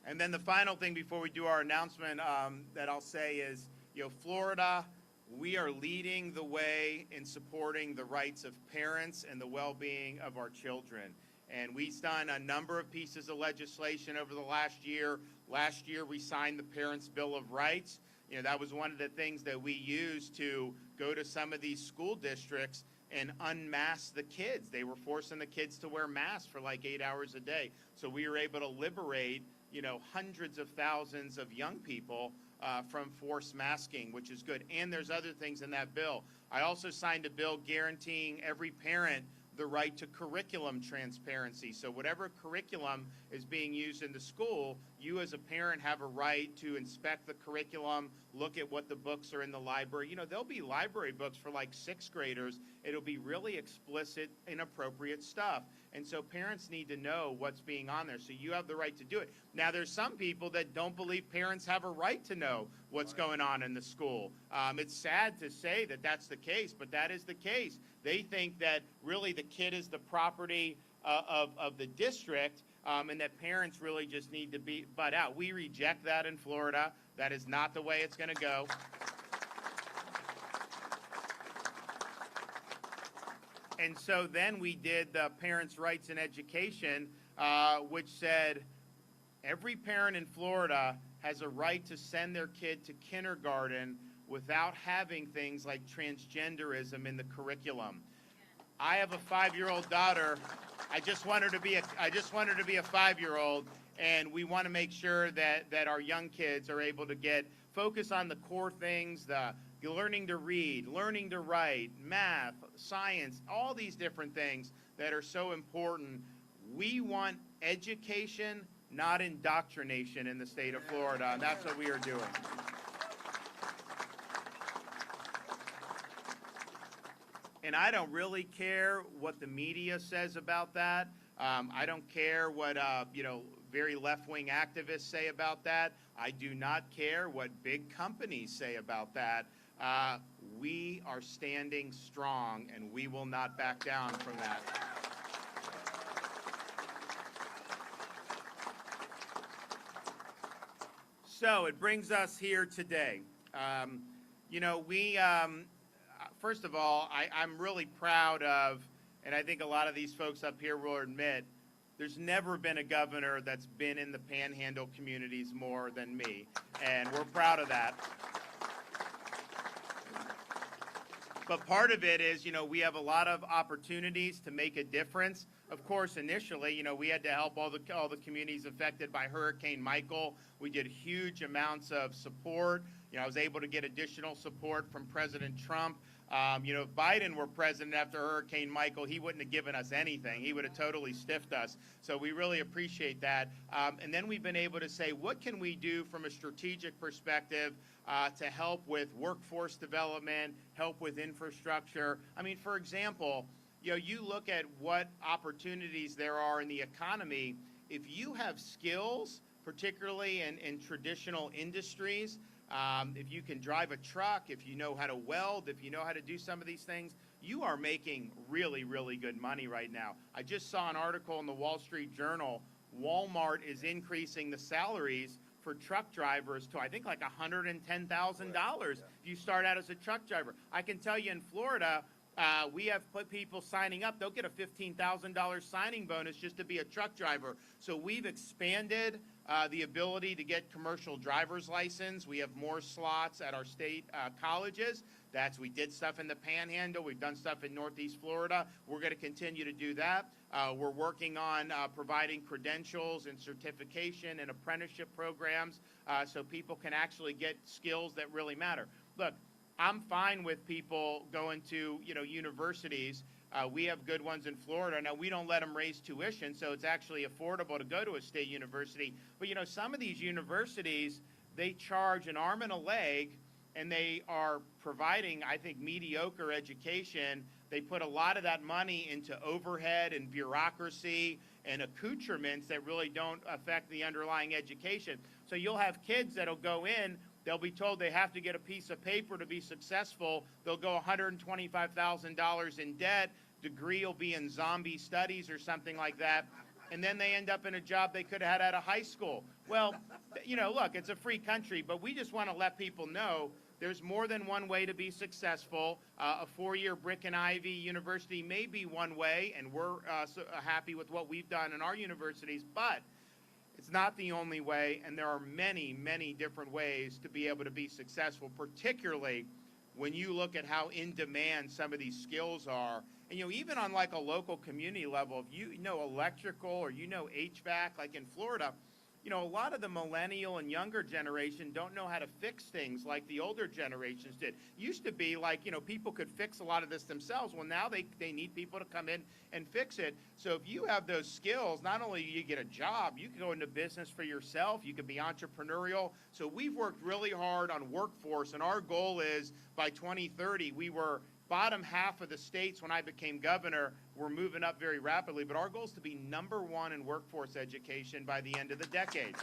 And then the final thing before we do our announcement that I'll say is, Florida, we are leading the way in supporting the rights of parents and the well-being of our children. And we've done a number of pieces of legislation over the last year. Last year, we signed the Parents' Bill of Rights. That was one of the things that we used to go to some of these school districts and unmask the kids. They were forcing the kids to wear masks for like 8 hours a day. So we were able to liberate, hundreds of thousands of young people from forced masking, which is good. And there's other things in that bill. I also signed a bill guaranteeing every parent the right to curriculum transparency. So whatever curriculum is being used in the school, you as a parent have a right to inspect the curriculum, look at what the books are in the library. There'll be library books for like 6th graders. It'll be really explicit, inappropriate stuff. And so parents need to know what's being on there. So you have the right to do it. Now, there's some people that don't believe parents have a right to know what's going on in the school. It's sad to say that that's the case, but that is the case. They think that really the kid is the property of the district, and that parents really just need to be butt out. We reject that in Florida. That is not the way it's going to go. And so then we did the Parents' Rights in Education, which said every parent in Florida has a right to send their kid to kindergarten without having things like transgenderism in the curriculum. I have a 5-year-old daughter. I just want her to be a 5-year-old, and we want to make sure that our young kids are able to focus on the core things, the learning to read, learning to write, math, science, all these different things that are so important. We want education, not indoctrination in the state of Florida, and that's what we are doing. And I don't really care what the media says about that. I don't care what very left-wing activists say about that. I do not care what big companies say about that. We are standing strong, and we will not back down from that. So it brings us here today. First of all, I'm really proud of, and I think a lot of these folks up here will admit, there's never been a governor that's been in the Panhandle communities more than me, and we're proud of that. But part of it is, we have a lot of opportunities to make a difference. Of course, initially, we had to help all the communities affected by Hurricane Michael. We did huge amounts of support. I was able to get additional support from President Trump. If Biden were president after Hurricane Michael, he wouldn't have given us anything. He would have totally stiffed us. So we really appreciate that. And then we've been able to say, what can we do from a strategic perspective to help with workforce development, help with infrastructure? I mean, for example, you look at what opportunities there are in the economy. If you have skills, particularly in traditional industries, if you can drive a truck, if you know how to weld, if you know how to do some of these things, you are making really, really good money right now. I just saw an article in the Wall Street Journal. Walmart is increasing the salaries for truck drivers to, I think, like $110,000 if you start out as a truck driver. I can tell you in Florida, we have put people signing up. They'll get a $15,000 signing bonus just to be a truck driver. So we've expanded the ability to get commercial driver's license. We have more slots at our state colleges. We did stuff in the Panhandle. We've done stuff in Northeast Florida. We're going to continue to do that. We're working on providing credentials and certification and apprenticeship programs so people can actually get skills that really matter. Look, I'm fine with people going to, universities. We have good ones in Florida. Now, we don't let them raise tuition, so it's actually affordable to go to a state university. But, some of these universities, they charge an arm and a leg, and they are providing, I think, mediocre education. They put a lot of that money into overhead and bureaucracy and accoutrements that really don't affect the underlying education. So you'll have kids that'll go in. They'll be told they have to get a piece of paper to be successful. They'll go $125,000 in debt. Degree will be in zombie studies or something like that. and then they end up in a job they could have had out of high school. Well, look, it's a free country, but we just want to let people know there's more than one way to be successful. A four-year brick and ivy university may be one way, and we're happy with what we've done in our universities, but it's not the only way, and there are many, many different ways to be able to be successful, particularly when you look at how in demand some of these skills are. And even on like a local community level, if you know electrical or HVAC, like in Florida, a lot of the millennial and younger generation don't know how to fix things like the older generations did. Used to be like, people could fix a lot of this themselves. Well, now they need people to come in and fix it. So if you have those skills, not only do you get a job, you can go into business for yourself, you can be entrepreneurial. So we've worked really hard on workforce, and our goal is by 2030, we were bottom half of the states when I became governor. We're moving up very rapidly, but our goal is to be #1 in workforce education by the end of the decade.